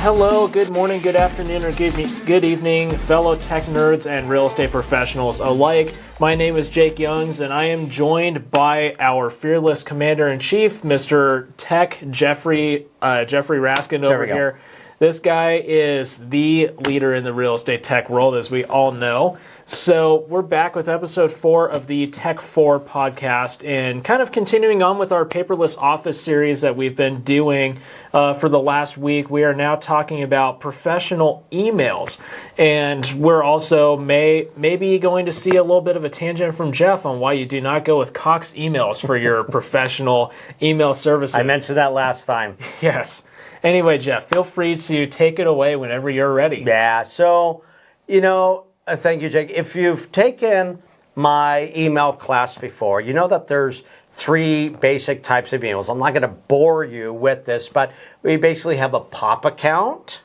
hello, good morning, good afternoon, or good evening, fellow tech nerds and real estate professionals alike. My name is Jake Youngs, and I am joined by our fearless commander-in-chief, Mr. Tech Jeffrey Raskin over here. This guy is the leader in the real estate tech world, as we all know. So we're back with episode 4 of the Tech 4 podcast, and kind of continuing on with our Paperless Office series that we've been doing for the last week. We are now talking about professional emails, and we're also maybe going to see a little bit of a tangent from Jeff on why you do not go with Cox emails for your professional email services. I mentioned that last time. Yes. Anyway, Jeff, feel free to take it away whenever you're ready. Yeah, so, thank you, Jake. If you've taken my email class before, you know that there's 3 basic types of emails. I'm not going to bore you with this, but we basically have a POP account,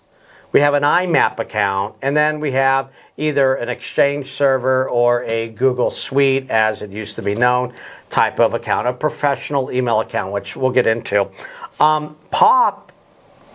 we have an IMAP account, and then we have either an Exchange server or a Google Suite, as it used to be known, type of account, a professional email account, which we'll get into. POP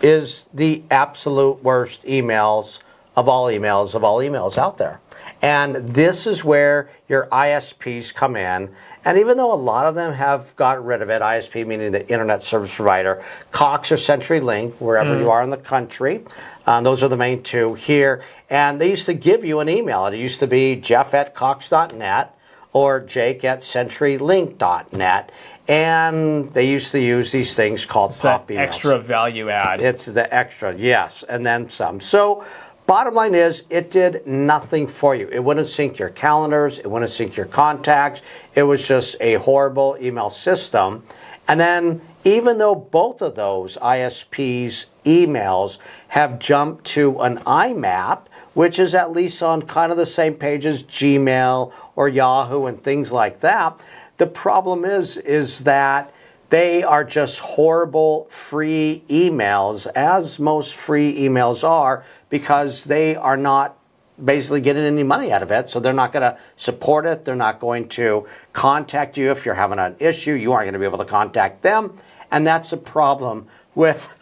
is the absolute worst emails of all emails out there. And this is where your ISPs come in. And even though a lot of them have got rid of it, ISP meaning the Internet Service Provider, Cox or CenturyLink, wherever you are in the country, those are the main 2 here. And they used to give you an email. It used to be jeff@cox.net or jake@centurylink.net. And they used to use these things called POP emails. Extra value add. It's the extra, yes, and then some. So bottom line is, it did nothing for you. It wouldn't sync your calendars. It wouldn't sync your contacts. It was just a horrible email system. And then even though both of those ISPs' emails have jumped to an IMAP, which is at least on kind of the same page as Gmail or Yahoo and things like that, the problem is that they are just horrible free emails, as most free emails are, because they are not basically getting any money out of it. So they're not going to support it. They're not going to contact you if you're having an issue. You aren't going to be able to contact them. And that's a problem with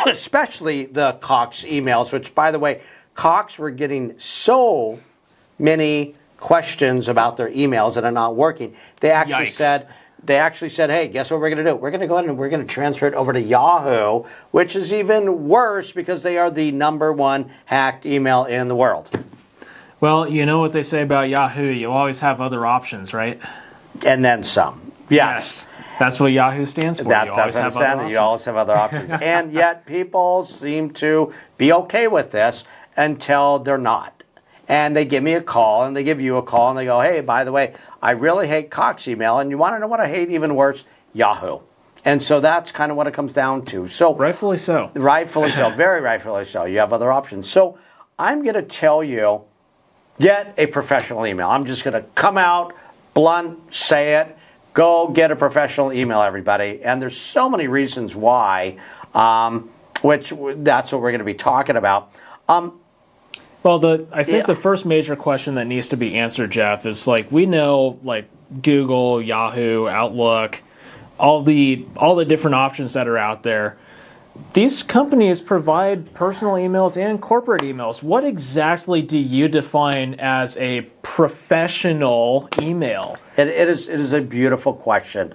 especially the Cox emails, which, by the way, Cox were getting so many questions about their emails that are not working. They actually said, hey, guess what we're going to do? We're going to go ahead and we're going to transfer it over to Yahoo, which is even worse because they are the #1 hacked email in the world. Well, you know what they say about Yahoo. You always have other options, right? And then some. Yes. That's what Yahoo stands for. You always have other options. And yet people seem to be okay with this until they're not. And they give me a call, and they give you a call, and they go, hey, by the way, I really hate Cox email, and you want to know what I hate even worse? Yahoo. And so that's kind of what it comes down to. So rightfully so. Rightfully so. Very rightfully so. You have other options. So I'm going to tell you, get a professional email. I'm just going to come out, blunt, say it. Go get a professional email, everybody. And there's so many reasons why, which that's what we're going to be talking about. Well, I think the first major question that needs to be answered, Jeff, is we know Google, Yahoo, Outlook, all the different options that are out there. These companies provide personal emails and corporate emails. What exactly do you define as a professional email? It is a beautiful question.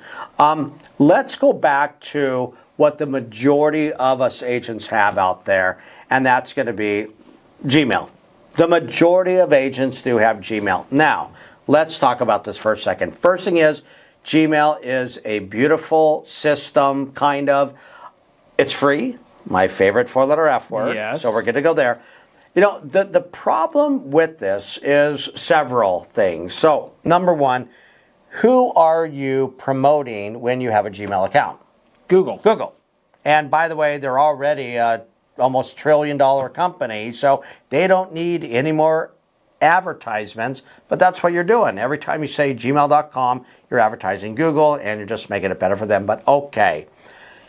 Let's go back to what the majority of us agents have out there, and that's going to be Gmail. The majority of agents do have Gmail. Now, let's talk about this for a second. First thing is, Gmail is a beautiful system, kind of. It's free, my favorite 4-letter F word, yes. So we're going to go there. The problem with this is several things. So, number 1, who are you promoting when you have a Gmail account? Google. And by the way, they're already almost $1 trillion company, so they don't need any more advertisements, but that's what you're doing. Every time you say gmail.com, you're advertising Google, and you're just making it better for them, but okay.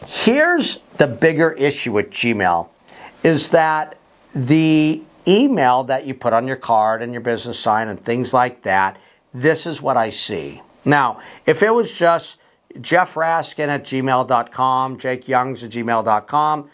Here's the bigger issue with Gmail, is that the email that you put on your card and your business sign and things like that, this is what I see. Now, if it was just Jeff Raskin at gmail.com, Jake Youngs at gmail.com,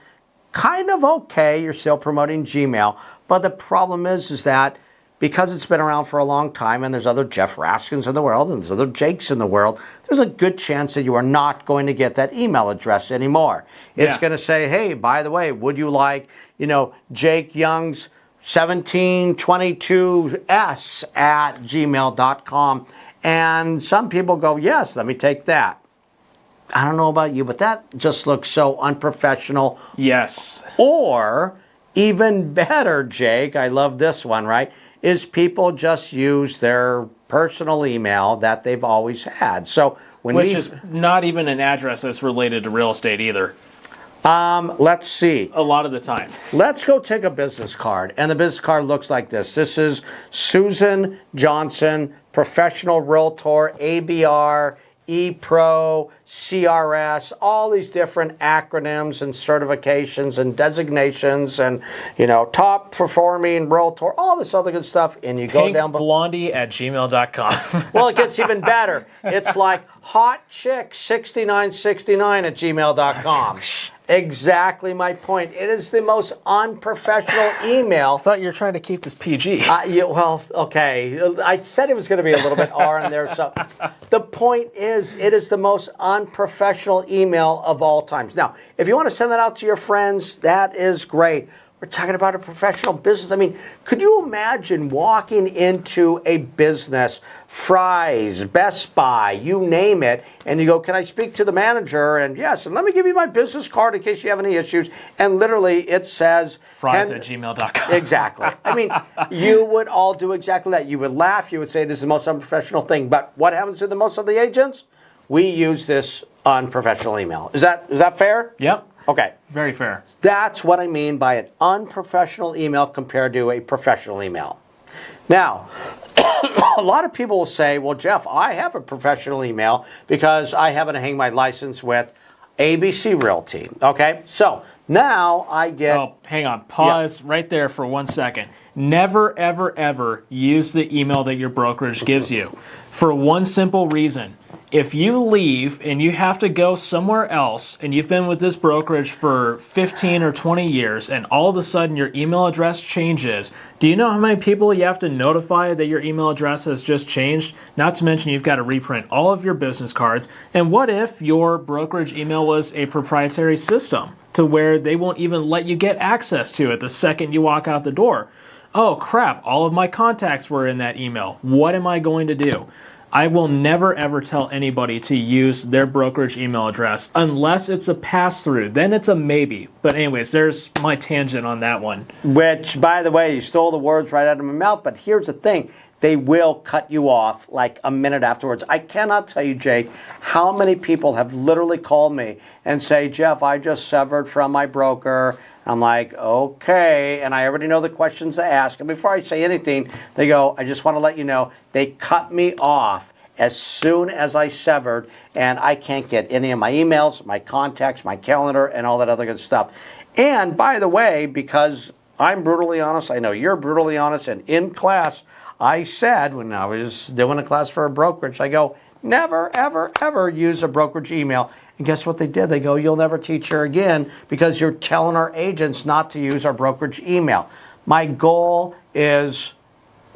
kind of okay. You're still promoting Gmail. But the problem is that because it's been around for a long time and there's other Jeff Raskins in the world and there's other Jakes in the world, there's a good chance that you are not going to get that email address anymore. It's going to say, hey, by the way, would you like, Jake Young's 1722s at gmail.com? And some people go, yes, let me take that. I don't know about you, but that just looks so unprofessional. Yes. Or, even better, Jake, I love this one, right, is people just use their personal email that they've always had. So Which is not even an address that's related to real estate either. Let's see. A lot of the time. Let's go take a business card. And the business card looks like this. This is Susan Johnson, professional realtor, ABR, ePro, CRS, all these different acronyms and certifications and designations and, top performing realtor, all this other good stuff. And you go down below. Blondie@gmail.com. Well, it gets even better. It's like hotchick6969 at gmail.com. Exactly my point. It is the most unprofessional email. I thought you were trying to keep this PG. Well, okay. I said it was going to be a little bit R in there. So the point is, it is the most unprofessional email of all times. Now, if you want to send that out to your friends, that is great. We're talking about a professional business. I mean, could you imagine walking into a business, Fry's, Best Buy, you name it, and you go, can I speak to the manager? And yes, and let me give you my business card in case you have any issues. And literally it says... Fries@gmail.com. Exactly. I mean, you would all do exactly that. You would laugh. You would say this is the most unprofessional thing. But what happens to the most of the agents? We use this unprofessional email. Is that fair? Yep. Okay. Very fair. That's what I mean by an unprofessional email compared to a professional email. Now, a lot of people will say, well, Jeff, I have a professional email because I happen to hang my license with ABC Realty. Okay? So now I get... Oh, hang on. Pause right there for 1 second. Never, ever, ever use the email that your brokerage gives you for one simple reason. If you leave and you have to go somewhere else and you've been with this brokerage for 15 or 20 years and all of a sudden your email address changes, do you know how many people you have to notify that your email address has just changed? Not to mention you've got to reprint all of your business cards. And what if your brokerage email was a proprietary system to where they won't even let you get access to it the second you walk out the door? Oh crap, all of my contacts were in that email. What am I going to do? I will never ever tell anybody to use their brokerage email address unless it's a pass-through. Then it's a maybe. But anyways, there's my tangent on that one. Which, by the way, you stole the words right out of my mouth, but here's the thing. They will cut you off like a minute afterwards. I cannot tell you, Jake, how many people have literally called me and say, Jeff, I just severed from my broker. I'm like, okay, and I already know the questions to ask. And before I say anything, they go, I just want to let you know, they cut me off as soon as I severed, and I can't get any of my emails, my contacts, my calendar, and all that other good stuff. And by the way, because I'm brutally honest, I know you're brutally honest, and in class, I said when I was doing a class for a brokerage, I go, never, ever, ever use a brokerage email. And guess what they did? They go, you'll never teach her again because you're telling our agents not to use our brokerage email. My goal is,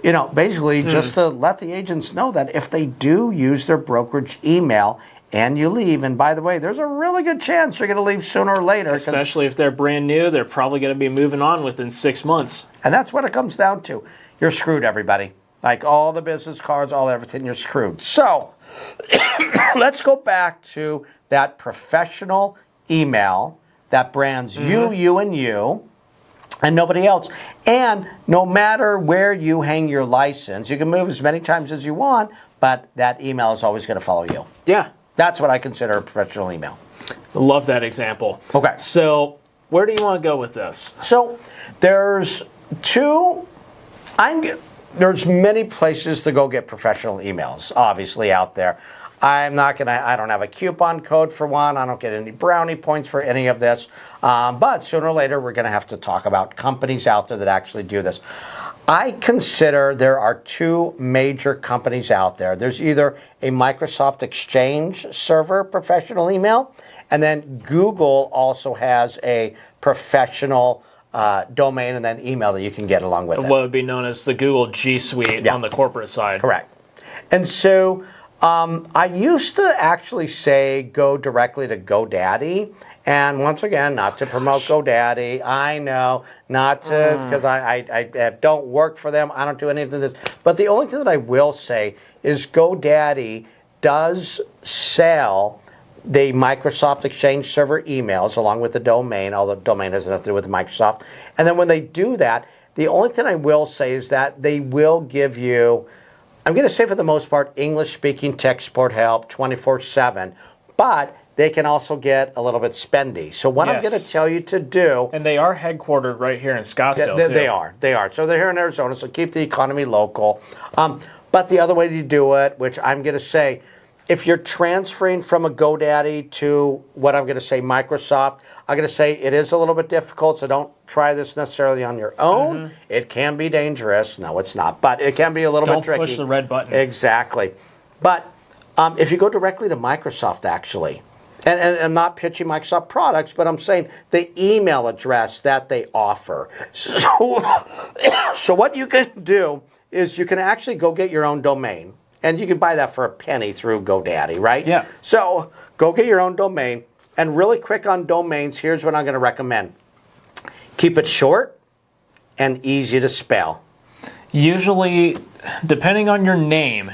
basically just to let the agents know that if they do use their brokerage email and you leave, and by the way, there's a really good chance you're going to leave sooner or later. Especially if they're brand new, they're probably going to be moving on within 6 months. And that's what it comes down to. You're screwed, everybody. Like all the business cards, all everything, you're screwed. So let's go back to that professional email that brands you, and you, and nobody else. And no matter where you hang your license, you can move as many times as you want, but that email is always going to follow you. Yeah. That's what I consider a professional email. Love that example. Okay. So where do you want to go with this? So there's there's many places to go get professional emails, obviously, out there. I don't have a coupon code for one. I don't get any brownie points for any of this. But sooner or later, we're going to have to talk about companies out there that actually do this. I consider there are two major companies out there. There's either a Microsoft Exchange server professional email, and then Google also has a professional domain and then email that you can get along with it. What would be known as the Google G Suite on the corporate side. Correct. And so I used to actually say go directly to GoDaddy. And once again, not to promote GoDaddy. I know, not to, because I don't work for them. I don't do any of this. But the only thing that I will say is GoDaddy does sell the Microsoft Exchange server emails along with the domain, although the domain has nothing to do with Microsoft. And then when they do that, the only thing I will say is that they will give you, I'm going to say for the most part, English-speaking tech support help 24/7, but they can also get a little bit spendy. So what I'm going to tell you to do... And they are headquartered right here in Scottsdale, too. They are. So they're here in Arizona, so keep the economy local. But the other way to do it, which I'm going to say, if you're transferring from a GoDaddy to what I'm going to say Microsoft, I'm going to say it is a little bit difficult, so don't try this necessarily on your own. It can be dangerous. No, it's not, but it can be a little bit tricky. Don't push the red button. Exactly. But if you go directly to Microsoft, actually, and I'm not pitching Microsoft products, but I'm saying the email address that they offer. So what you can do is you can actually go get your own domain. And you can buy that for a penny through GoDaddy, right? Yeah. So go get your own domain. And really quick on domains, here's what I'm going to recommend. Keep it short and easy to spell. Usually, depending on your name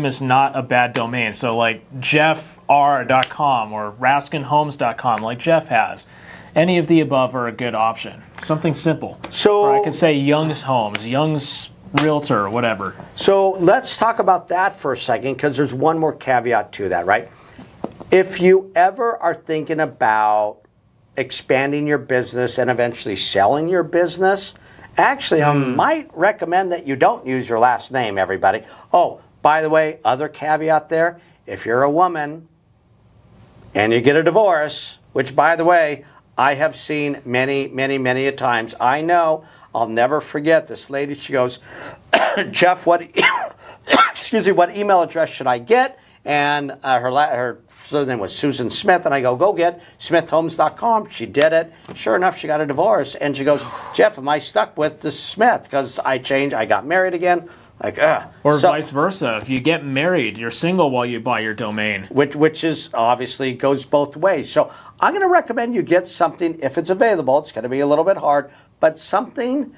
is not a bad domain. So like jeffr.com or raskinhomes.com like Jeff has. Any of the above are a good option. Something simple. So, or I could say Young's Homes, Young's Realtor, or whatever. So let's talk about that for a second, because there's one more caveat to that, right? If you ever are thinking about expanding your business and eventually selling your business, actually, I might recommend that you don't use your last name, everybody. Oh, by the way, other caveat there, if you're a woman and you get a divorce, which, by the way, I have seen many, many, many a times. I know, I'll never forget this lady. She goes, Jeff, what email address should I get? And her name was Susan Smith. And I go get smithhomes.com. She did it. Sure enough, she got a divorce. And she goes, Jeff, am I stuck with the Smith? Because I got married again. Or vice versa. If you get married, you're single while you buy your domain. Which is obviously goes both ways. So I'm going to recommend you get something, if it's available. It's going to be a little bit hard, but something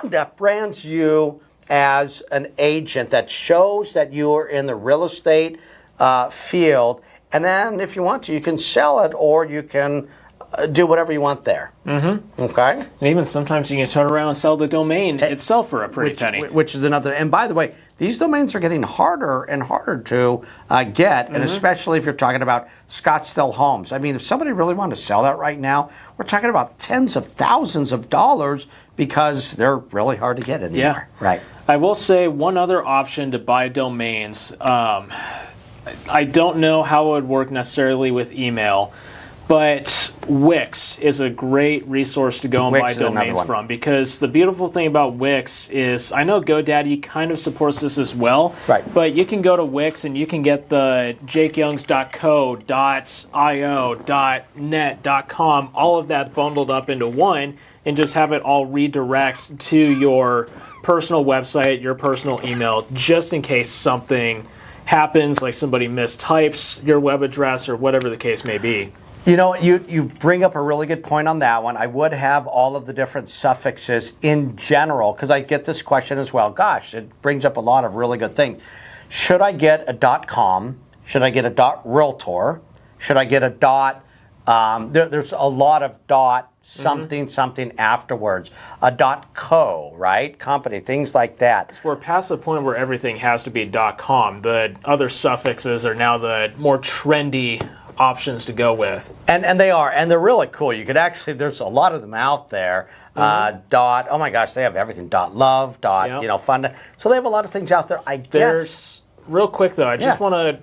that brands you as an agent, that shows that you are in the real estate field. And then if you want to, you can sell it, or you can do whatever you want there. Okay? And even sometimes you can turn around and sell the domain itself for a pretty penny. Which is another. And by the way, these domains are getting harder and harder to get, and especially if you're talking about Scottsdale Homes. I mean, if somebody really wanted to sell that right now, we're talking about tens of thousands of dollars, because they're really hard to get anymore. Yeah. Right. I will say one other option to buy domains. I don't know how it would work necessarily with email, but Wix is a great resource to go and buy domains from, because the beautiful thing about Wix is, I know GoDaddy kind of supports this as well, right, but you can go to Wix and you can get the jakeyoungs.co, .io, .net, .com, all of that bundled up into one, and just have it all redirect to your personal website, your personal email, just in case something happens, like somebody mistypes your web address or whatever the case may be. You know, you bring up a really good point on that one. I would have all of the different suffixes in general, because I get this question as well. Gosh, it brings up a lot of really good things. Should I get a .com? Should I get a .realtor? Should I get a there's a lot of something something afterwards. A .co, right? Company, things like that. So we're past the point where everything has to be .com. The other suffixes are now the more trendy options to go with. And they are, and they're really cool. You could actually, there's a lot of them out there. Oh my gosh, they have everything. .love, fun. So they have a lot of things out there. I guess. Real quick though, I just want to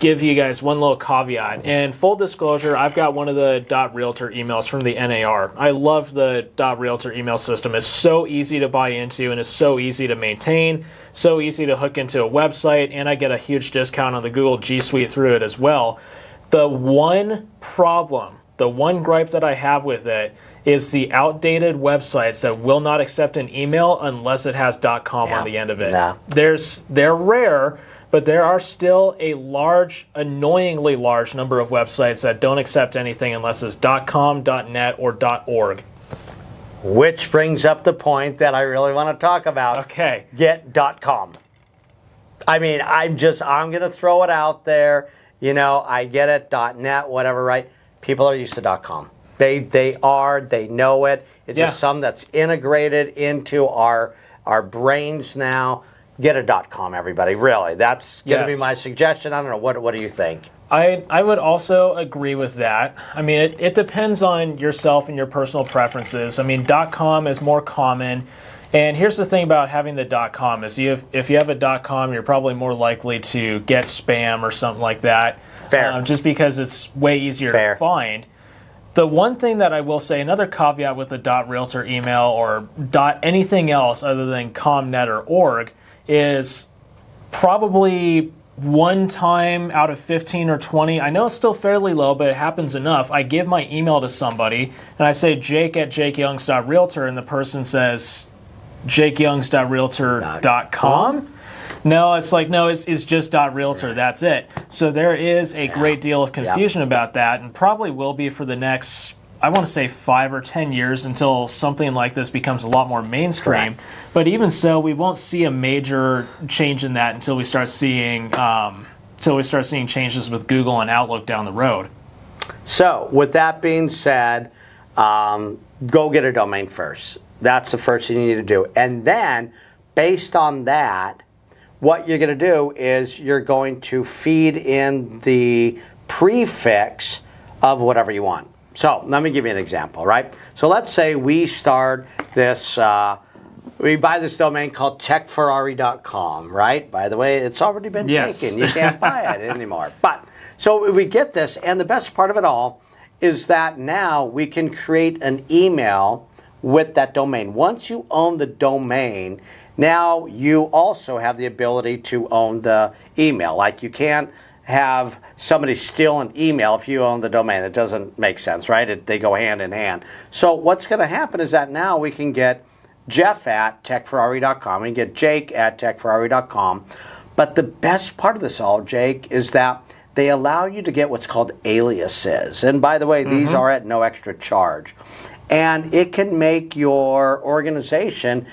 give you guys one little caveat. And full disclosure, I've got one of the .realtor emails from the NAR. I love the .realtor email system. It's so easy to buy into, and it's so easy to maintain, so easy to hook into a website, and I get a huge discount on the Google G Suite through it as well. The one problem, the one gripe that I have with it is the outdated websites that will not accept an email unless it has .com on the end of it. Nah. They're rare, but there are still a large, annoyingly large number of websites that don't accept anything unless it's .com, .net, or .org. Which brings up the point that I really want to talk about. Okay. Get .com. I mean, I'm going to throw it out there. You know, I get it, .net, whatever, right? People are used to .com. They know it. It's just something that's integrated into our brains now. Get a .com, everybody. Really, that's going to be my suggestion. I don't know. What do you think? I would also agree with that. I mean, it depends on yourself and your personal preferences. I mean, .com is more common. And here's the thing about having the .com is if you have a .com, you're probably more likely to get spam or something like that. Fair. Just because it's way easier to find. The one thing that I will say, another caveat with the .realtor email or anything else other than .com, .net, or .org is probably one time out of 15 or 20. I know it's still fairly low, but it happens enough. I give my email to somebody and I say jake@jakeyoungs.realtor, and the person says jakeyoungs.realtor.com. No, it's like, no, it's just .realtor. That's it. So there is a great deal of confusion about that, and probably will be for the next, I want to say 5 or 10 years until something like this becomes a lot more mainstream. Correct. But even so, we won't see a major change in that until we start seeing changes with Google and Outlook down the road. So, with that being said, go get a domain first. That's the first thing you need to do. And then, based on that, what you're going to do is you're going to feed in the prefix of whatever you want. So, let me give you an example, right? So, let's say we start this, we buy this domain called techferrari.com, right? By the way, it's already been taken. You can't buy it anymore. But, so we get this, and the best part of it all is that now we can create an email with that domain. Once you own the domain, now you also have the ability to own the email. Like, you can't have somebody steal an email if you own the domain. It doesn't make sense, right? They go hand in hand. So what's going to happen is that now we can get Jeff at techferrari.com. We can get Jake at techferrari.com. But the best part of this all, Jake, is that they allow you to get what's called aliases. And by the way, these are at no extra charge. And it can make your organization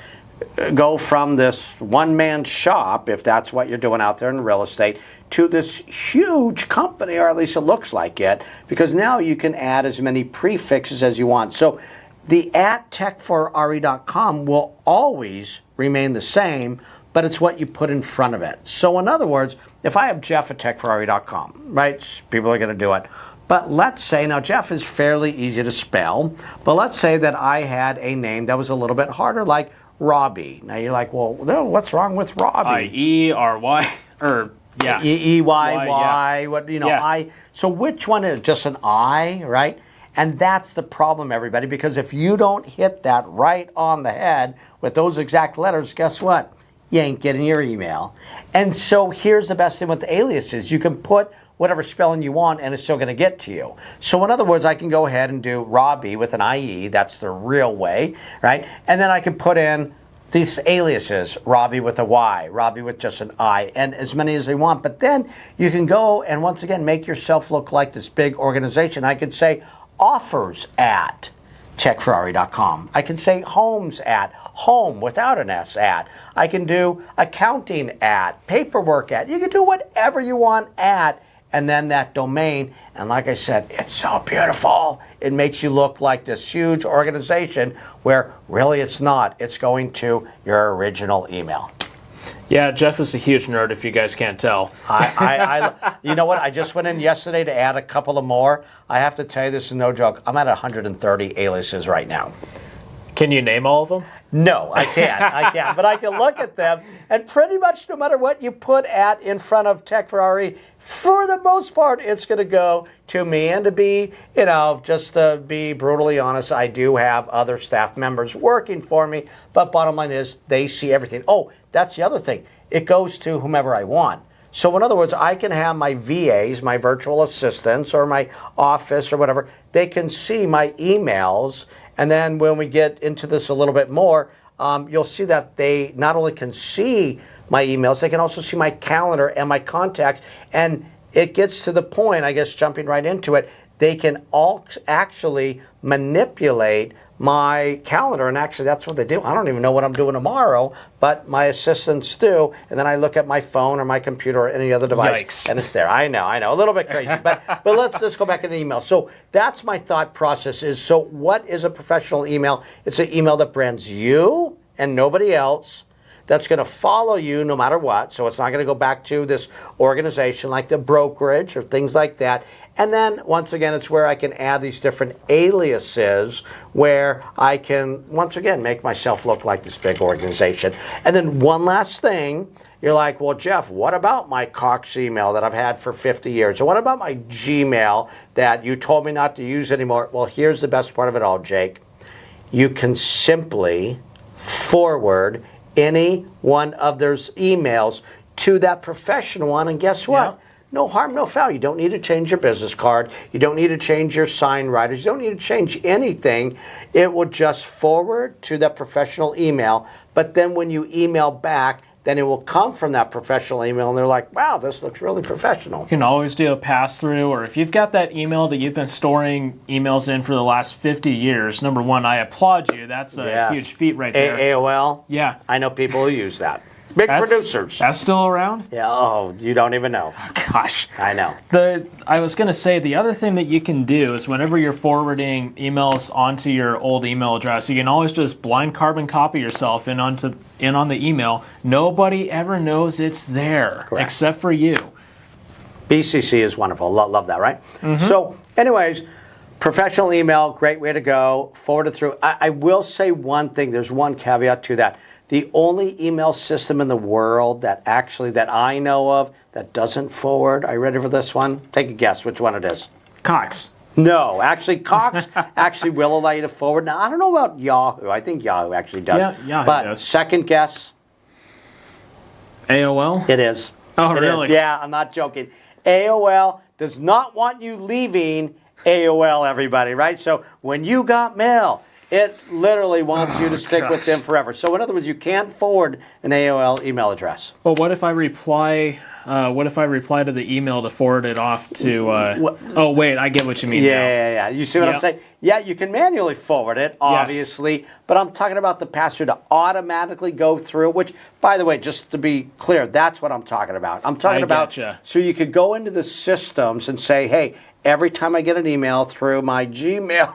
go from this one-man shop, if that's what you're doing out there in real estate, to this huge company, or at least it looks like it, because now you can add as many prefixes as you want. So the at techferrari.com will always remain the same, but it's what you put in front of it. So in other words, if I have Jeff at techferrari.com, right, people are going to do it. But let's say, now Jeff is fairly easy to spell, but let's say that I had a name that was a little bit harder, like Robbie. Now you're like, well, what's wrong with Robbie? I-E-R-Y, or yeah. E-Y-Y, what, you know, I. So which one is just an I, right? And that's the problem, everybody, because if you don't hit that right on the head with those exact letters, guess what? You ain't getting your email. And so here's the best thing with the aliases. You can put whatever spelling you want, and it's still going to get to you. So in other words, I can go ahead and do Robbie with an IE. That's the real way, right? And then I can put in these aliases, Robbie with a Y, Robbie with just an I, and as many as they want. But then you can go and once again make yourself look like this big organization. I could say offers at techferrari.com. I can say homes at, home without an S at. I can do accounting at, paperwork at. You can do whatever you want at, and then that domain. And like I said, it's so beautiful. It makes you look like this huge organization where really it's not. It's going to your original email. Yeah, Jeff is a huge nerd, if you guys can't tell. You know what? I just went in yesterday to add a couple of more. I have to tell you, this is no joke. I'm at 130 aliases right now. Can you name all of them? No, I can't. I can't. But I can look at them, and pretty much no matter what you put in front of Tech Ferrari, for the most part, it's going to go to me. And to be, just to be brutally honest, I do have other staff members working for me. But bottom line is, they see everything. Oh, that's the other thing. It goes to whomever I want. So in other words, I can have my VAs, my virtual assistants, or my office or whatever, they can see my emails. And then when we get into this a little bit more, you'll see that they not only can see my emails, they can also see my calendar and my contacts. And it gets to the point, I guess, jumping right into it, they can all actually manipulate my calendar, and actually that's what they do. I don't even know what I'm doing tomorrow, but my assistants do, and then I look at my phone or my computer or any other device, Yikes. and it's there. I know, a little bit crazy, but let's go back into email. So that's my thought process is, so what is a professional email? It's an email that brands you and nobody else, that's going to follow you no matter what. So it's not going to go back to this organization like the brokerage or things like that. And then, once again, it's where I can add these different aliases where I can, once again, make myself look like this big organization. And then one last thing, you're like, well, Jeff, what about my Cox email that I've had for 50 years? Or what about my Gmail that you told me not to use anymore? Well, here's the best part of it all, Jake. You can simply forward any one of those emails to that professional one, and guess what? Yeah. No harm, no foul. You don't need to change your business card. You don't need to change your sign writers. You don't need to change anything. It will just forward to that professional email, but then when you email back, then it will come from that professional email, and they're like, wow, this looks really professional. You can always do a pass-through, or if you've got that email that you've been storing emails in for the last 50 years, number one, I applaud you. That's a huge feat right there. AOL? Yeah. I know people who use that. Big producers. That's still around? Yeah, oh, you don't even know. Oh, gosh. I know. I was going to say, the other thing that you can do is whenever you're forwarding emails onto your old email address, you can always just blind carbon copy yourself in on the email. Nobody ever knows it's there. Correct. Except for you. BCC is wonderful. Love that, right? Mm-hmm. So, anyways, professional email, great way to go. Forward it through. I will say one thing. There's one caveat to that. The only email system in the world that I know of that doesn't forward, are you ready for this one? Take a guess which one it is. Cox. No, actually, Cox actually will allow you to forward. Now, I don't know about Yahoo. I think Yahoo actually does. Yeah, Yahoo but does. Second guess. AOL? It is. Oh, It really? is. Yeah, I'm not joking. AOL does not want you leaving AOL, everybody, right? So when you got mail, it literally wants you to stick with them forever. So in other words, you can't forward an AOL email address. Well, what if I reply? What if I reply to the email to forward it off to? Oh, wait, I get what you mean. Yeah. You see what I'm saying? Yeah, you can manually forward it, obviously, but I'm talking about the pass-through to automatically go through. Which, by the way, just to be clear, that's what I'm talking about. I'm talking about so you could go into the systems and say, hey, every time I get an email through my Gmail,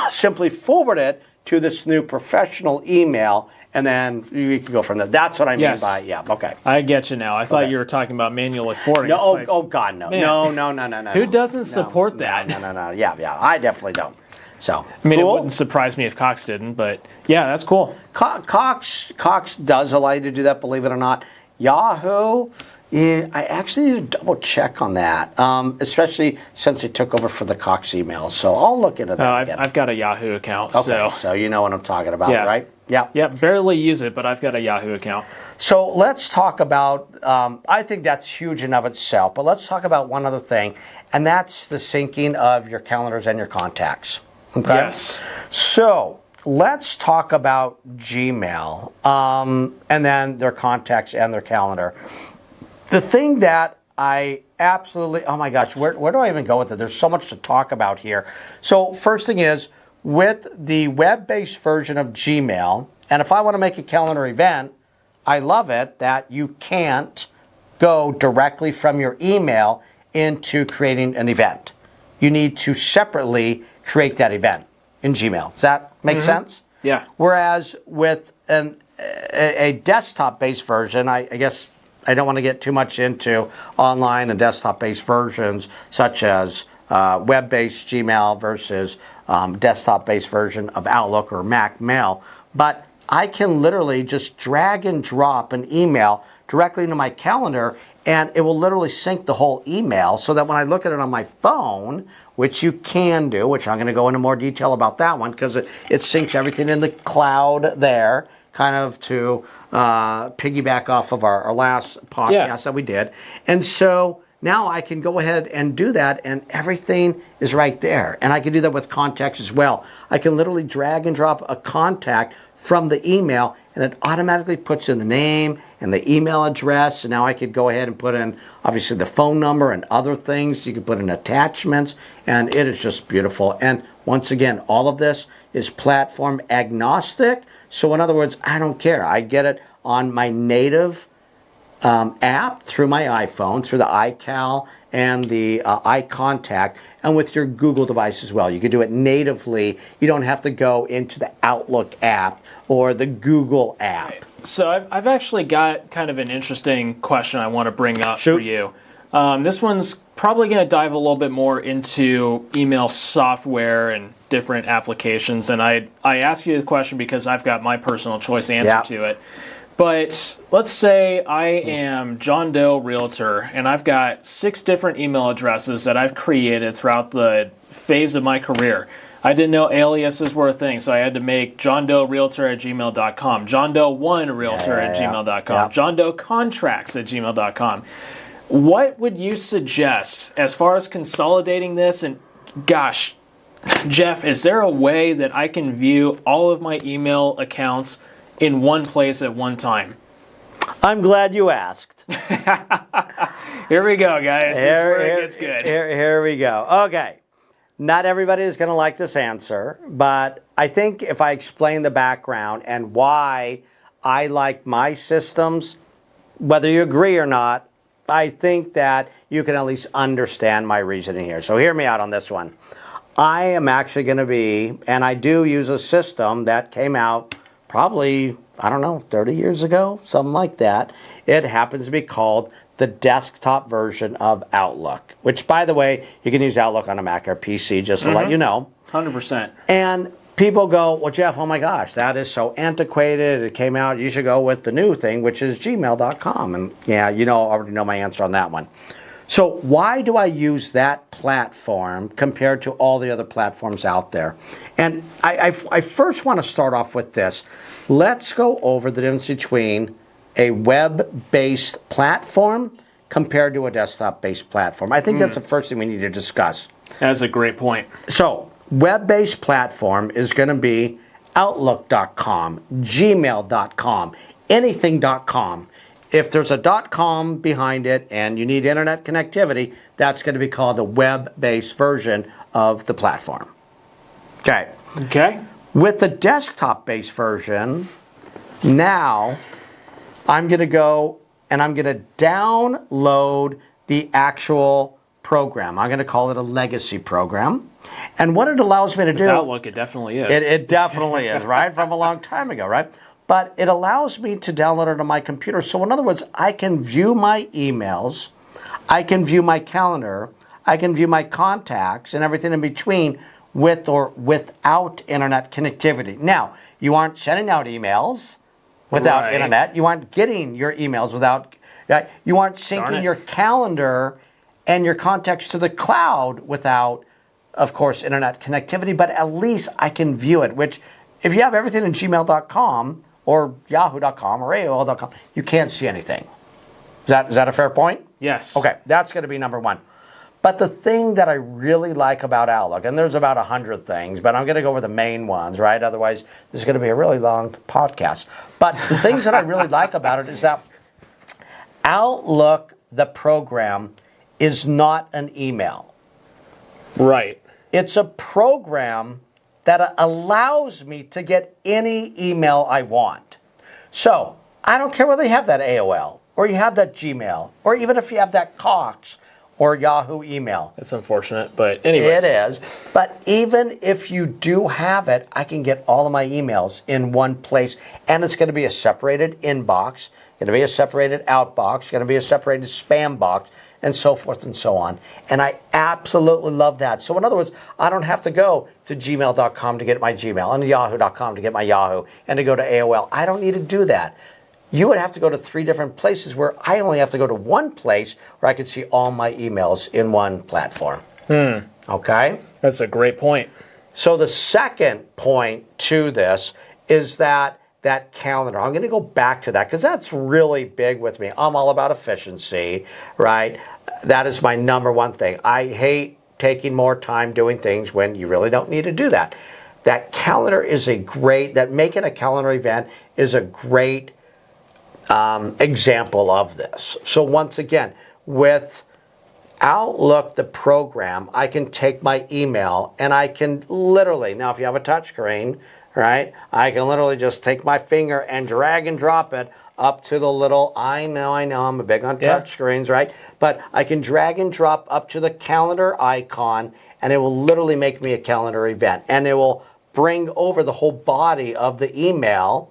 simply forward it to this new professional email, and then you can go from there. That's what I mean by, okay. I get you now. I thought you were talking about manually forwarding. No, oh God, no. Man. No. Who doesn't support that? No. Yeah, I definitely don't. So, I mean, cool. It wouldn't surprise me if Cox didn't, but yeah, that's cool. Cox does allow you to do that, believe it or not. Yahoo, I actually need to double check on that, especially since they took over for the Cox emails. So I'll look into that again. I've got a Yahoo account. Okay, so you know what I'm talking about, right? Yeah. Yeah, barely use it, but I've got a Yahoo account. So let's talk about, I think that's huge in of itself, but let's talk about one other thing, and that's the syncing of your calendars and your contacts. Okay? Yes. So let's talk about Gmail, and then their contacts and their calendar. The thing that I absolutely, oh my gosh, where do I even go with it? There's so much to talk about here. So first thing is, with the web-based version of Gmail, and if I want to make a calendar event, I love it that you can't go directly from your email into creating an event. You need to separately create that event in Gmail. Does that make sense? Yeah. Whereas with a desktop-based version, I guess I don't want to get too much into online and desktop-based versions such as web-based Gmail versus desktop-based version of Outlook or Mac Mail. But I can literally just drag and drop an email directly into my calendar, and it will literally sync the whole email so that when I look at it on my phone, which you can do, which I'm going to go into more detail about that one because it syncs everything in the cloud there, kind of to piggyback off of our last podcast that we did. And so now I can go ahead and do that, and everything is right there. And I can do that with contacts as well. I can literally drag and drop a contact from the email, and it automatically puts in the name and the email address. And now I could go ahead and put in, obviously, the phone number and other things. You can put in attachments, and it is just beautiful. And once again, all of this is platform agnostic. So in other words, I don't care. I get it on my native app through my iPhone, through the iCal and the iContact, and with your Google device as well. You can do it natively. You don't have to go into the Outlook app or the Google app. So I've actually got kind of an interesting question I want to bring up Shoot. for you. This one's probably going to dive a little bit more into email software and different applications. And I ask you the question because I've got my personal choice answer to it. But let's say I am John Doe Realtor, and I've got 6 different email addresses that I've created throughout the phase of my career. I didn't know aliases were a thing, so I had to make johndoerealtor@gmail.com, johndoe1realtor@gmail.com, johndoecontracts@gmail.com. What would you suggest as far as consolidating this? And gosh, Jeff, is there a way that I can view all of my email accounts in one place at one time? I'm glad you asked. Here we go, guys. This is where it gets good. Here we go. Okay. Not everybody is going to like this answer, but I think if I explain the background and why I like my systems, whether you agree or not, I think that you can at least understand my reasoning here. So hear me out on this one. I am actually going to be, and I do use a system that came out probably, I don't know, 30 years ago, something like that. It happens to be called the desktop version of Outlook, which, by the way, you can use Outlook on a Mac or PC, just to let you know. 100%. And people go, well, Jeff, oh my gosh, that is so antiquated. It came out. You should go with the new thing, which is gmail.com. And yeah, you know, already know my answer on that one. So why do I use that platform compared to all the other platforms out there? And I first want to start off with this. Let's go over the difference between a web-based platform compared to a desktop-based platform. I think that's the first thing we need to discuss. That's a great point. So, web-based platform is going to be Outlook.com, Gmail.com, anything.com. If there's a .com behind it and you need internet connectivity, that's going to be called the web-based version of the platform. Okay. Okay. With the desktop-based version, now I'm going to go and I'm going to download the actual program. I'm going to call it a legacy program. And what it allows me to do... Outlook, it definitely is. It definitely is, right? From a long time ago, right? But it allows me to download it on my computer. So in other words, I can view my emails, I can view my calendar, I can view my contacts and everything in between with or without internet connectivity. Now, you aren't sending out emails without internet. You aren't getting your emails without... You aren't syncing your calendar and your contacts to the cloud without, of course, internet connectivity. But at least I can view it, which if you have everything in gmail.com or yahoo.com or AOL.com, you can't see anything. Is that a fair point? Yes. Okay, that's going to be number one. But the thing that I really like about Outlook, and there's about 100 things, but I'm going to go over the main ones, right? Otherwise, this is going to be a really long podcast. But the things that I really like about it is that Outlook, the program, is not an email. Right. It's a program that allows me to get any email I want. So I don't care whether you have that AOL, or you have that Gmail, or even if you have that Cox or Yahoo email. It's unfortunate, but anyways. It is. But even if you do have it, I can get all of my emails in one place. And it's going to be a separated inbox, going to be a separated outbox, going to be a separated spam box. and so forth and so on. And I absolutely love that. So in other words, I don't have to go to gmail.com to get my Gmail and yahoo.com to get my Yahoo and to go to AOL. I don't need to do that. You would have to go to 3 different places where I only have to go to one place where I can see all my emails in one platform. Okay? That's a great point. So the second point to this is that calendar. I'm going to go back to that because that's really big with me. I'm all about efficiency, right? That is my number one thing. I hate taking more time doing things when you really don't need to do that. That calendar is that making a calendar event is a great example of this. So once again, with Outlook, the program, I can take my email and I can literally, now if you have a touch screen, right, I can literally just take my finger and drag and drop it up to the little, I know, I'm a big on touch screens, right? But I can drag and drop up to the calendar icon and it will literally make me a calendar event. And it will bring over the whole body of the email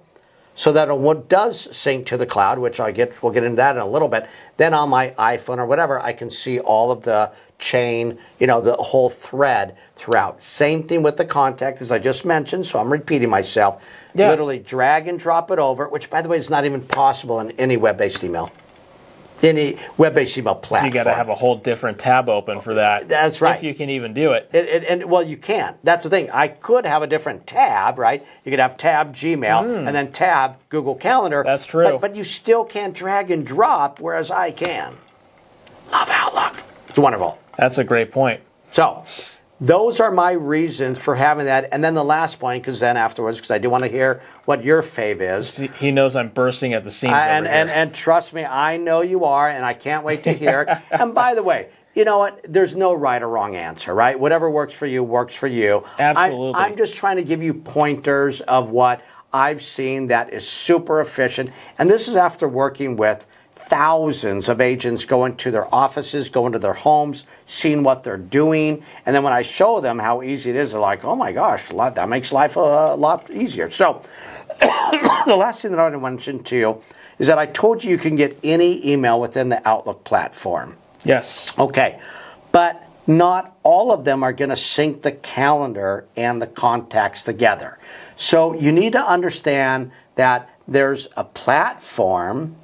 so that it does sync to the cloud, which we'll get into that in a little bit. Then on my iPhone or whatever, I can see all of the chain, the whole thread throughout. Same thing with the contact, as I just mentioned, so I'm repeating myself. Yeah. Literally drag and drop it over, which, by the way, is not even possible in any web-based email. Any web-based email platform. So you got to have a whole different tab open for that. That's right. If you can even do it. Well, you can. That's the thing. I could have a different tab, right? You could have tab Gmail and then tab Google Calendar. That's true. But you still can't drag and drop, whereas I can. Love Outlook. It's wonderful. That's a great point. So those are my reasons for having that. And then the last point, because then afterwards, because I do want to hear what your fave is. He knows I'm bursting at the seams over here. And trust me, I know you are, and I can't wait to hear it. And by the way, you know what? There's no right or wrong answer, right? Whatever works for you works for you. Absolutely. I'm just trying to give you pointers of what I've seen that is super efficient. And this is after working with thousands of agents going to their offices, going to their homes, seeing what they're doing. And then when I show them how easy it is, they're like, oh my gosh, that makes life a lot easier. So the last thing that I want to mention to you is that I told you can get any email within the Outlook platform. Yes. Okay. But not all of them are going to sync the calendar and the contacts together. So you need to understand that there's a platform.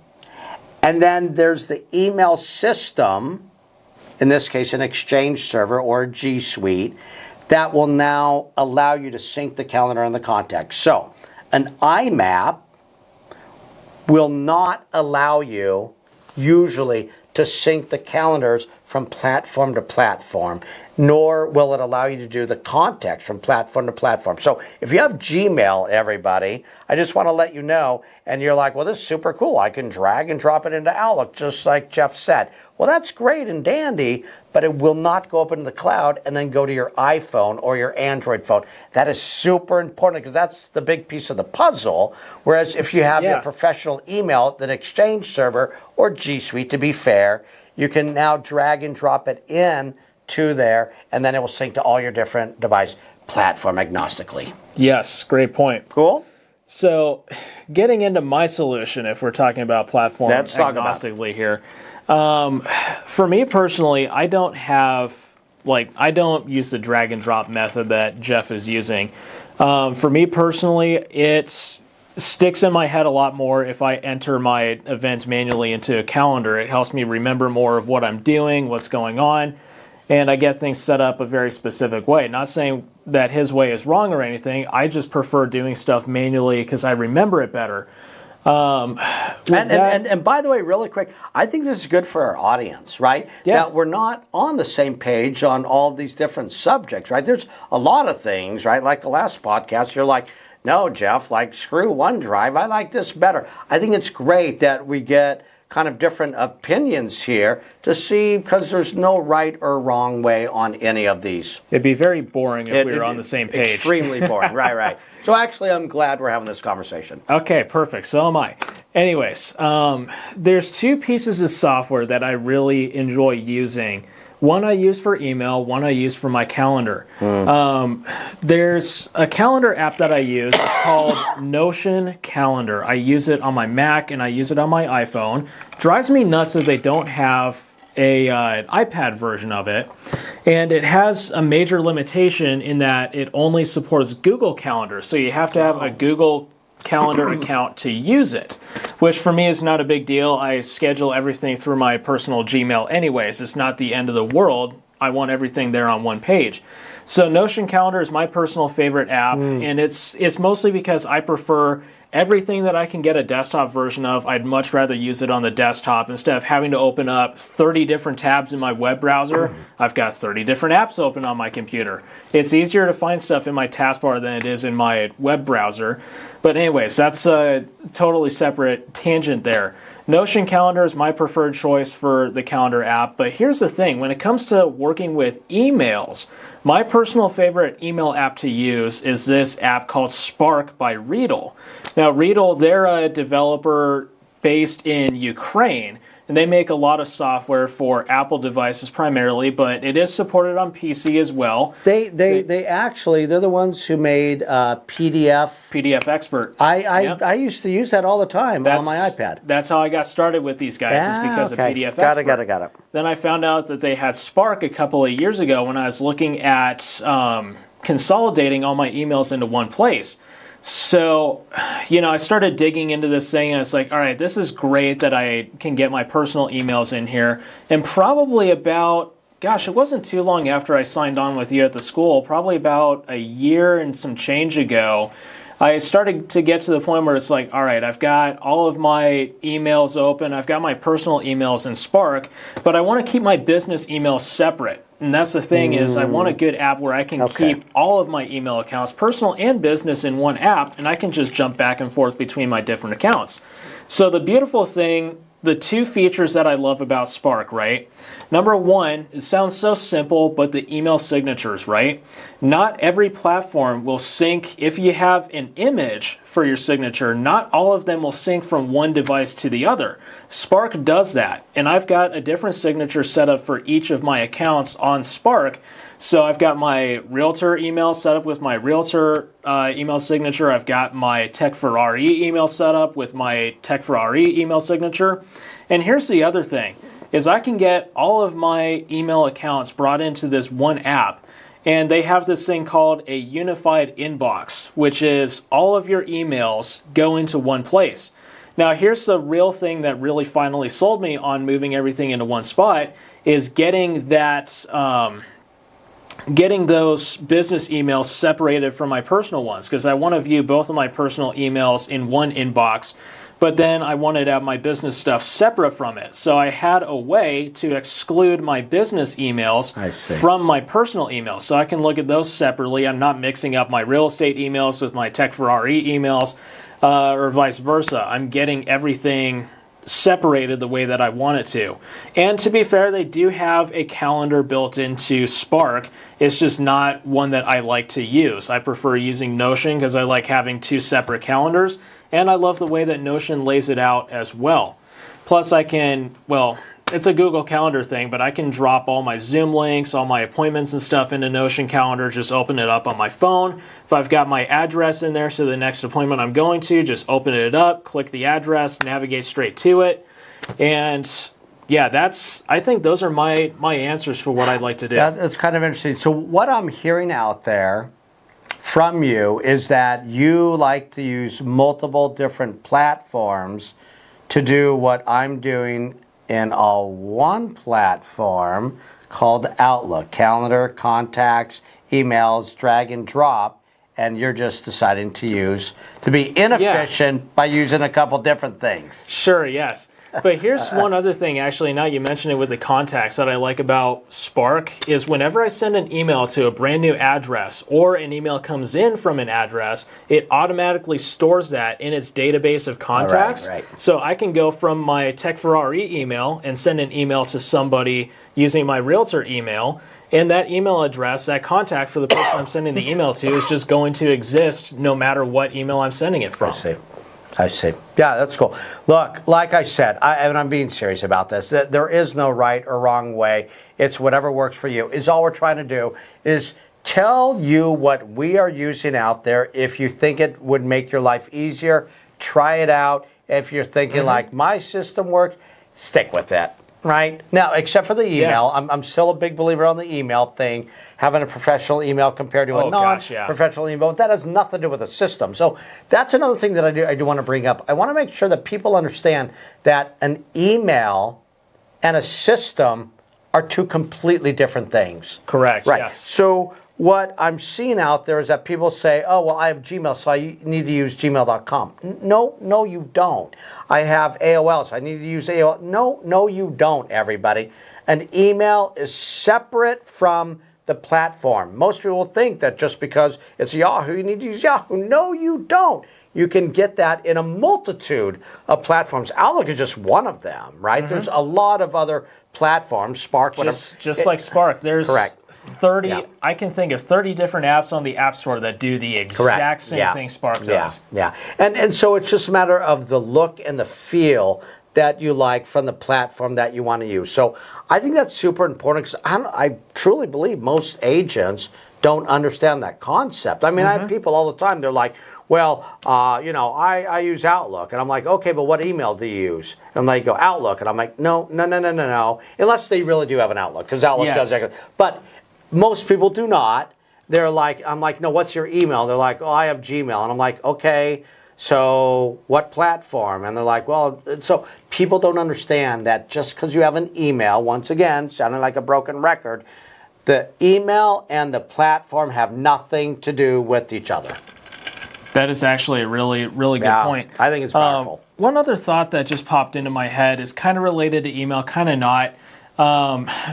And then there's the email system, in this case an Exchange server or a G Suite, that will now allow you to sync the calendar and the contacts. So an IMAP will not allow you usually to sync the calendars from platform to platform, nor will it allow you to do the contacts from platform to platform. So if you have Gmail, everybody, I just want to let you know, and you're like, well, this is super cool. I can drag and drop it into Outlook, just like Jeff said. Well, that's great and dandy, but it will not go up into the cloud and then go to your iPhone or your Android phone. That is super important because that's the big piece of the puzzle. Whereas if you have your professional email, the Exchange server or G Suite, to be fair, you can now drag and drop it in to there, and then it will sync to all your different device platform agnostically. Yes, great point. Cool? So getting into my solution, if we're talking about platform agnostically here, for me personally, I don't use the drag and drop method that Jeff is using. For me personally, it sticks in my head a lot more if I enter my events manually into a calendar. It helps me remember more of what I'm doing, what's going on, and I get things set up a very specific way. Not saying that his way is wrong or anything. I just prefer doing stuff manually because I remember it better. And by the way, really quick, I think this is good for our audience, right? Yeah. That we're not on the same page on all these different subjects, right? There's a lot of things, right? Like the last podcast, you're like, no, Jeff, like screw OneDrive. I like this better. I think it's great that we get kind of different opinions here to see, because there's no right or wrong way on any of these. It'd be very boring if we were on the same page. Extremely boring, right. So actually, I'm glad we're having this conversation. Okay, perfect. So am I. Anyways, there's 2 pieces of software that I really enjoy using. One I use for email, one I use for my calendar. There's a calendar app that I use. It's called Notion Calendar. I use it on my Mac and I use it on my iPhone. Drives me nuts that they don't have an iPad version of it, and it has a major limitation in that it only supports Google Calendar. So you have to have a Google Calendar account to use it, which for me is not a big deal. I schedule everything through my personal Gmail anyways. It's not the end of the world. I want everything there on one page. So Notion Calendar is my personal favorite app, and it's mostly because I prefer everything that I can get a desktop version of. I'd much rather use it on the desktop instead of having to open up 30 different tabs in my web browser. I've got 30 different apps open on my computer. It's easier to find stuff in my taskbar than it is in my web browser. But anyways, that's a totally separate tangent there. Notion Calendar is my preferred choice for the calendar app, but here's the thing. When it comes to working with emails, my personal favorite email app to use is this app called Spark by Readle. Now, Readle, they're a developer based in Ukraine, and they make a lot of software for Apple devices primarily, but it is supported on PC as well. They actually, they're the ones who made PDF Expert. I used to use that all the time on my iPad. That's how I got started with these guys, is because of PDF Expert. Got it. Then I found out that they had Spark a couple of years ago when I was looking at consolidating all my emails into one place. So, I started digging into this thing, and it's like, all right, this is great that I can get my personal emails in here. And probably about, it wasn't too long after I signed on with you at the school, probably about a year and some change ago, I started to get to the point where it's like, all right, I've got all of my emails open, I've got my personal emails in Spark, but I want to keep my business emails separate. And that's the thing is I want a good app where I can keep all of my email accounts, personal and business, in one app, and I can just jump back and forth between my different accounts. So the beautiful thing, the two features that I love about Spark, right? Number one, it sounds so simple, but the email signatures, right? Not every platform will sync. If you have an image for your signature, not all of them will sync from one device to the other. Spark does that, and I've got a different signature set up for each of my accounts on Spark. So I've got my Realtor email set up with my Realtor email signature. I've got my Tech Ferrari email set up with my Tech Ferrari email signature. And here's the other thing, is I can get all of my email accounts brought into this one app. And they have this thing called a unified inbox, which is all of your emails go into one place. Now, here's the real thing that really finally sold me on moving everything into one spot, is getting that... getting those business emails separated from my personal ones, because I want to view both of my personal emails in one inbox, but then I wanted to have my business stuff separate from it. So I had a way to exclude my business emails from my personal emails, so I can look at those separately. I'm not mixing up my real estate emails with my Tech Ferrari emails, or vice versa. I'm getting everything separated the way that I want it to. And to be fair, they do have a calendar built into Spark. It's just not one that I like to use. I prefer using Notion because I like having two separate calendars, and I love the way that Notion lays it out as well. Plus I can, it's a Google Calendar thing, but I can drop all my Zoom links, all my appointments and stuff into Notion Calendar, just open it up on my phone. If I've got my address in there, so the next appointment I'm going to, just open it up, click the address, navigate straight to it. And yeah, I think those are my answers for what I'd like to do. That's kind of interesting. So what I'm hearing out there from you is that you like to use multiple different platforms to do what I'm doing in all one platform called Outlook. Calendar, contacts, emails, drag and drop, and you're just deciding to be inefficient by using a couple different things. Sure, yes. But here's one other thing, actually, now you mentioned it with the contacts, that I like about Spark, is whenever I send an email to a brand new address, or an email comes in from an address, it automatically stores that in its database of contacts. Right. So I can go from my Tech Ferrari email and send an email to somebody using my Realtor email, and that email address, that contact for the person I'm sending the email to, is just going to exist no matter what email I'm sending it from. I see. Yeah, that's cool. Look, like I said, and I'm being serious about this, that there is no right or wrong way. It's whatever works for you. Is all we're trying to do is tell you what we are using out there. If you think it would make your life easier, try it out. If you're thinking like my system works, stick with that. right? Now, except for the email, I'm still a big believer on the email thing, having a professional email compared to a non-professional email. That has nothing to do with the system. So that's another thing that I do want to bring up. I want to make sure that people understand that an email and a system are two completely different things. Correct, right. yes. So what I'm seeing out there is that people say, oh, well, I have Gmail, so I need to use gmail.com. No, you don't. I have AOL, so I need to use AOL. No, you don't, everybody. An email is separate from the platform. Most people think that just because it's Yahoo, you need to use Yahoo. No, you don't. You can get that in a multitude of platforms. Outlook is just one of them, right? There's a lot of other platforms, Spark, whatever. Just like Spark, there's correct. 30, I can think of 30 different apps on the App Store that do the exact same thing Spark does. Yeah. And so it's just a matter of the look and the feel that you like from the platform that you want to use. So I think that's super important because I truly believe most agents don't understand that concept. I mean, I have people all the time, they're like, well, I use Outlook. And I'm like, okay, but what email do you use? And they go, Outlook. And I'm like, no. Unless they really do have an Outlook, because Outlook does that. But most people do not. They're like, I'm like, no, what's your email? They're like, oh, I have Gmail. And I'm like, okay, so what platform? And they're like, well, so people don't understand that just because you have an email, once again, sounding like a broken record, the email and the platform have nothing to do with each other. That is actually a really, really good point. I think it's powerful. One other thought that just popped into my head is kind of related to email, kind of not.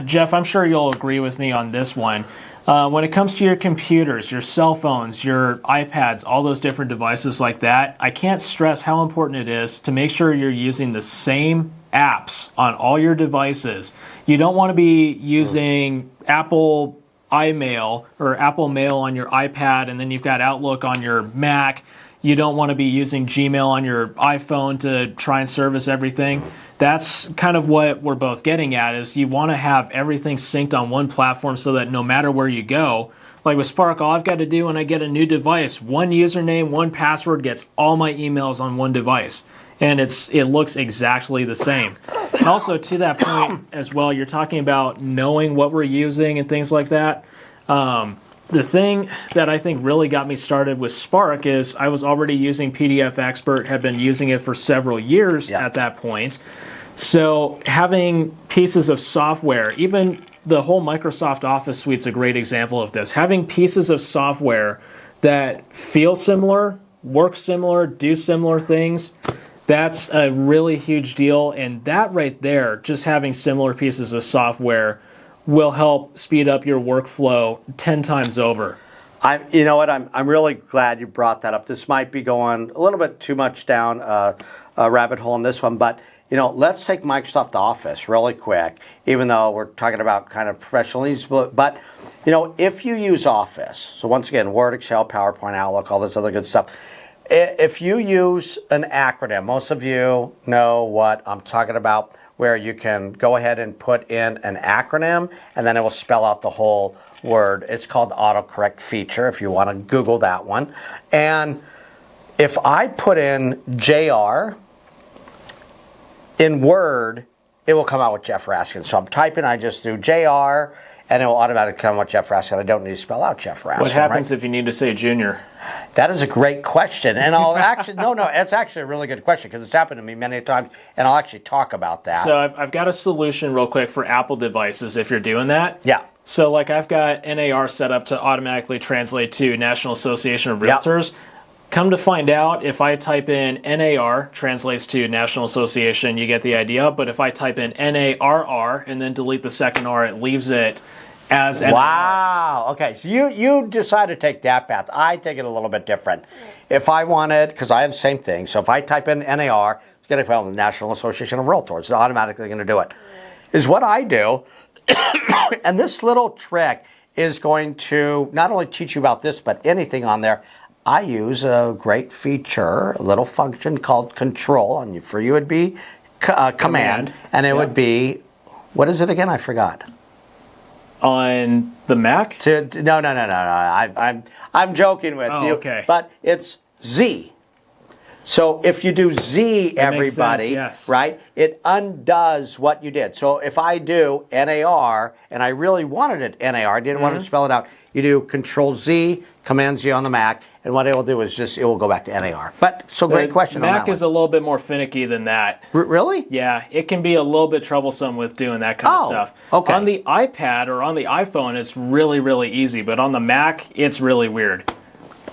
Jeff, I'm sure you'll agree with me on this one. When it comes to your computers, your cell phones, your iPads, all those different devices like that, I can't stress how important it is to make sure you're using the same apps on all your devices. You don't want to be using Apple iMail or Apple Mail on your iPad, and then you've got Outlook on your Mac. You don't want to be using Gmail on your iPhone to try and service everything. That's kind of what we're both getting at, is you want to have everything synced on one platform so that no matter where you go, like with Spark, all I've got to do when I get a new device, one username, one password gets all my emails on one device. And it looks exactly the same. And also, to that point as well, you're talking about knowing what we're using and things like that. The thing that I think really got me started with Spark is I was already using PDF Expert, had been using it for several years at that point. So having pieces of software, even the whole Microsoft Office suite's a great example of this. Having pieces of software that feel similar, work similar, do similar things, that's a really huge deal. And that right there, just having similar pieces of software will help speed up your workflow 10 times over. You know what? I'm really glad you brought that up. This might be going a little bit too much down a rabbit hole on this one, but let's take Microsoft Office really quick, even though we're talking about kind of professional needs. But if you use Office, so once again, Word, Excel, PowerPoint, Outlook, all this other good stuff. If you use an acronym, most of you know what I'm talking about, where you can go ahead and put in an acronym and then it will spell out the whole word. It's called autocorrect feature if you want to Google that one. And if I put in JR in Word, it will come out with Jeff Raskin. So I'm typing, I just do JR and it will automatically come with Jeff Raskin. I don't need to spell out Jeff Raskin. What happens if you need to say Junior? That is a great question. And I'll actually, no, it's actually a really good question because it's happened to me many times, and I'll actually talk about that. So I've got a solution real quick for Apple devices if you're doing that. Yeah. So like I've got NAR set up to automatically translate to National Association of Realtors. Yep. Come to find out, if I type in NAR, translates to National Association, you get the idea. But if I type in NARR and then delete the second R, it leaves it as NAR. Wow. Okay, so you decide to take that path. I take it a little bit different. If I wanted, because I have the same thing, so if I type in NAR, it's going to come with the National Association of Realtors. It's automatically going to do it. Is what I do, and this little trick is going to not only teach you about this, but anything on there. I use a great feature, a little function called control, and for you it would be command, and it would be, what is it again? I forgot. On the Mac? No. I'm joking with you. Okay. But it's Z. So if you do Z, That makes sense, everybody, yes. right, it undoes what you did. So if I do NAR, and I really wanted it NAR, didn't want to spell it out, you do Control Z, Command Z on the Mac, and what it will do is just, it will go back to NAR. But, so great question on that Mac is a little bit more finicky than that. Really? Yeah, it can be a little bit troublesome with doing that kind of stuff. Okay. On the iPad or on the iPhone, it's really, really easy, but on the Mac, it's really weird.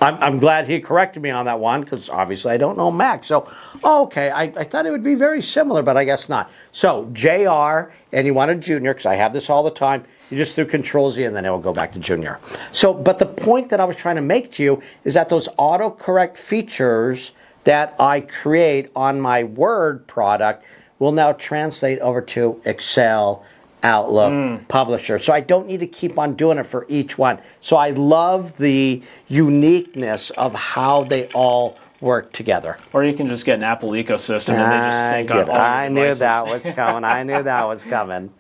I'm glad he corrected me on that one, because obviously I don't know Mac. So, okay, I thought it would be very similar, but I guess not. So, JR, and you want a Junior, because I have this all the time. You just do Control Z, and then it will go back to Junior. So, but the point that I was trying to make to you is that those autocorrect features that I create on my Word product will now translate over to Excel, Outlook, Publisher. So I don't need to keep on doing it for each one. So I love the uniqueness of how they all work together. Or you can just get an Apple ecosystem and they just sync on all your I knew devices. that was coming. I knew that was coming.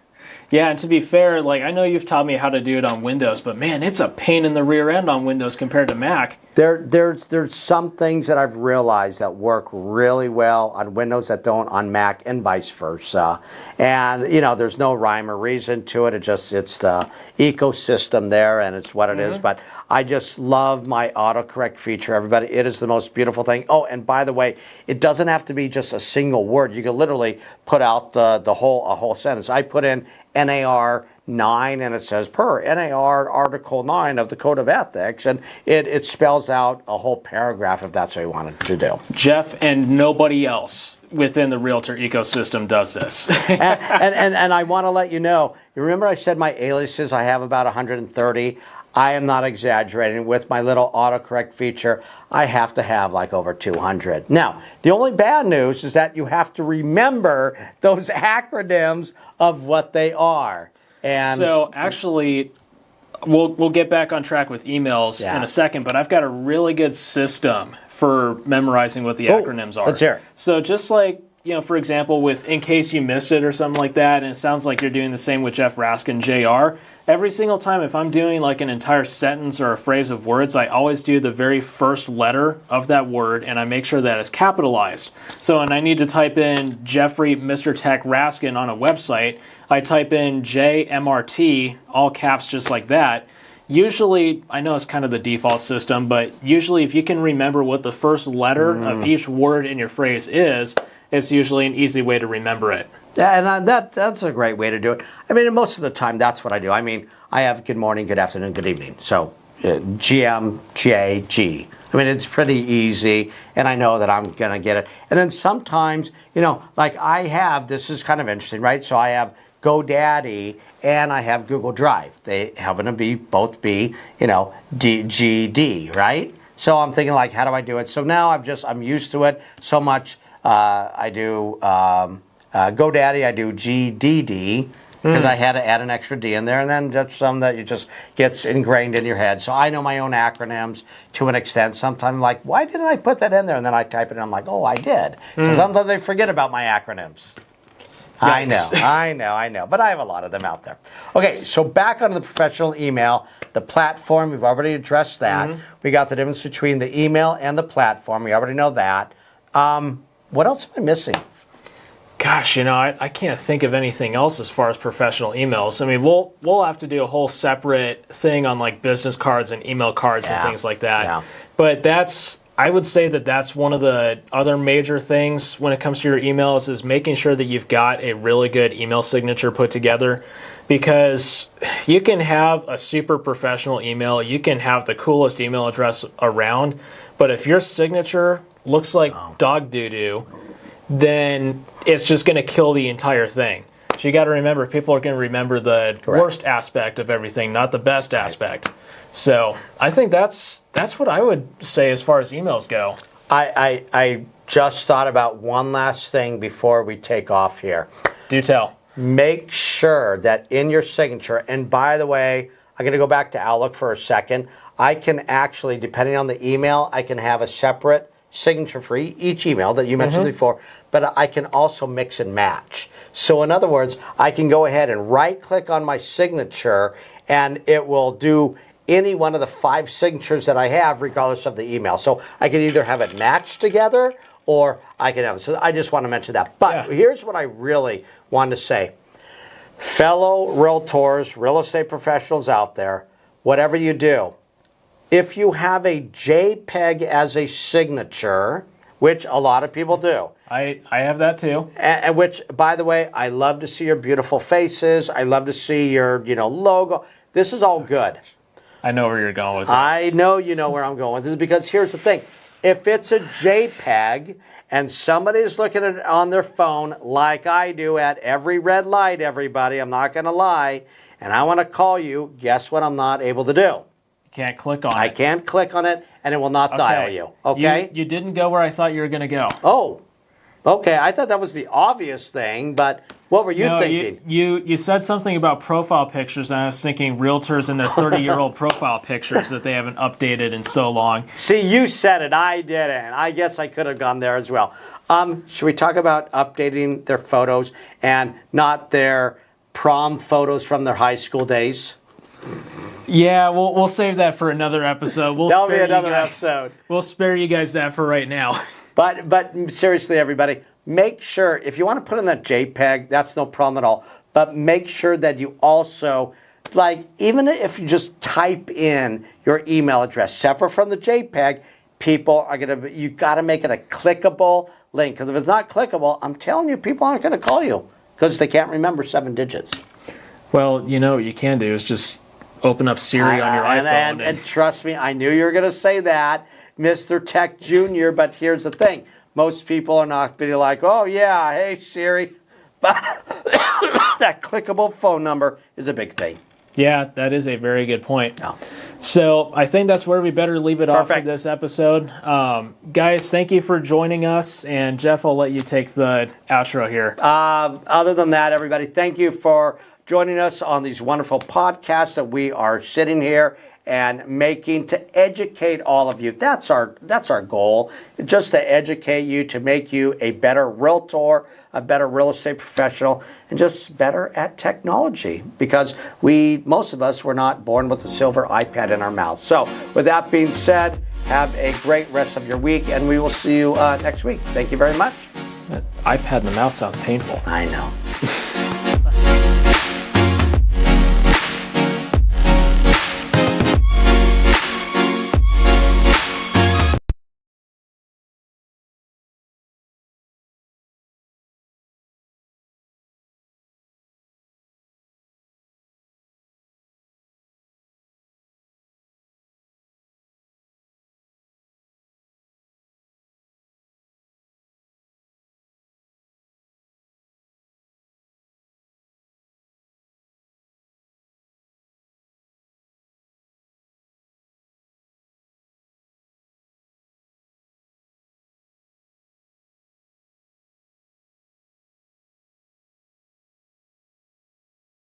Yeah, and to be fair, like I know you've taught me how to do it on Windows, but man, it's a pain in the rear end on Windows compared to Mac. There's some things that I've realized that work really well on Windows that don't on Mac, and vice versa. And you know, there's no rhyme or reason to it. It's the ecosystem there, and it's what it is. But I just love my autocorrect feature, everybody. It is the most beautiful thing. Oh, and by the way, it doesn't have to be just a single word. You can literally put out a whole sentence. I put in NAR 9, and it says per NAR Article 9 of the Code of Ethics, and it spells out a whole paragraph if that's what you wanted to do. Jeff and nobody else within the Realtor ecosystem does this. and I want to let you know, you remember I said my aliases, I have about 130. I am not exaggerating. With my little autocorrect feature, I have to have like over 200. Now, the only bad news is that you have to remember those acronyms of what they are. And so actually, we'll get back on track with emails in a second, but I've got a really good system for memorizing what the acronyms are. Let's hear it. So just like, you know, for example, with in case you missed it or something like that, and it sounds like you're doing the same with Jeff Raskin Jr., every single time if I'm doing like an entire sentence or a phrase of words, I always do the very first letter of that word, and I make sure that it's capitalized. So when I need to type in Jeffrey Mr. Tech Raskin on a website, I type in JMRT, all caps just like that. Usually, I know it's kind of the default system, but usually if you can remember what the first letter of each word in your phrase is, it's usually an easy way to remember it. Yeah, and that's a great way to do it. I mean, most of the time, that's what I do. I mean, I have good morning, good afternoon, good evening. So, GM, GA, G. I mean, it's pretty easy, and I know that I'm going to get it. And then sometimes, you know, like I have, this is kind of interesting, right? So I have GoDaddy and I have Google Drive. They happen to both be, you know, GD, right? So I'm thinking like, how do I do it? So now I'm used to it so much. I do GoDaddy, I do GDD, because I had to add an extra D in there, and then just some that you just gets ingrained in your head. So I know my own acronyms to an extent. Sometimes I'm like, why didn't I put that in there? And then I type it and I'm like, oh, I did. So sometimes I forget about my acronyms. Yikes. I know. But I have a lot of them out there. Okay, so back onto the professional email, the platform, we've already addressed that. We got the difference between the email and the platform. We already know that. What else am I missing? Gosh, you know, I can't think of anything else as far as professional emails. I mean, we'll have to do a whole separate thing on like business cards and email cards and things like that. Yeah. But I would say that's one of the other major things when it comes to your emails is making sure that you've got a really good email signature put together, because you can have a super professional email, you can have the coolest email address around, but if your signature looks like dog doo-doo, then it's just going to kill the entire thing. So you got to remember, people are going to remember the worst aspect of everything, not the best aspect. So I think that's what I would say as far as emails go. I just thought about one last thing before we take off here. Do tell. Make sure that in your signature, and by the way, I'm going to go back to Outlook for a second. I can actually, depending on the email, I can have a separate signature for each email that you mentioned before, but I can also mix and match. So in other words, I can go ahead and right-click on my signature, and it will do any one of the 5 signatures that I have, regardless of the email. So I can either have it matched together, or I can have it. So I just want to mention that. But here's what I really wanted to say. Fellow realtors, real estate professionals out there, whatever you do, if you have a JPEG as a signature, which a lot of people do. I have that too. And which, by the way, I love to see your beautiful faces. I love to see your, logo. This is all good. I know where you're going with this. I know you know where I'm going with this, because here's the thing. If it's a JPEG and somebody's looking at it on their phone like I do at every red light, everybody, I'm not going to lie, and I want to call you, guess what I'm not able to do? Can't click on it. I can't click on it, and it will not dial you. Okay? You didn't go where I thought you were going to go. Oh, okay. I thought that was the obvious thing, but what were you thinking? You said something about profile pictures, and I was thinking realtors and their 30-year-old profile pictures that they haven't updated in so long. See, you said it. I didn't. I guess I could have gone there as well. Should we talk about updating their photos and not their prom photos from their high school days? Yeah, we'll save that for another episode. That'll be another episode. We'll spare you guys that for right now. But seriously, everybody, make sure, if you want to put in that JPEG, that's no problem at all. But make sure that you also, even if you just type in your email address separate from the JPEG, people are you got to make it a clickable link. Because if it's not clickable, I'm telling you, people aren't going to call you because they can't remember 7 digits. Well, what you can do is just open up Siri on your iPhone. And trust me, I knew you were going to say that, Mr. Tech Jr., but here's the thing. Most people are not going to be like, oh, yeah, hey, Siri. But that clickable phone number is a big thing. Yeah, that is a very good point. No. So I think that's where we better leave it off for Perfect. this episode. Guys, thank you for joining us. And Jeff, I'll let you take the outro here. Other than that, everybody, thank you for joining us on these wonderful podcasts that we are sitting here and making to educate all of you. That's our goal, just to educate you, to make you a better realtor, a better real estate professional, and just better at technology. Because most of us were not born with a silver iPad in our mouth. So with that being said, have a great rest of your week, and we will see you next week. Thank you very much. That iPad in the mouth sounds painful. I know.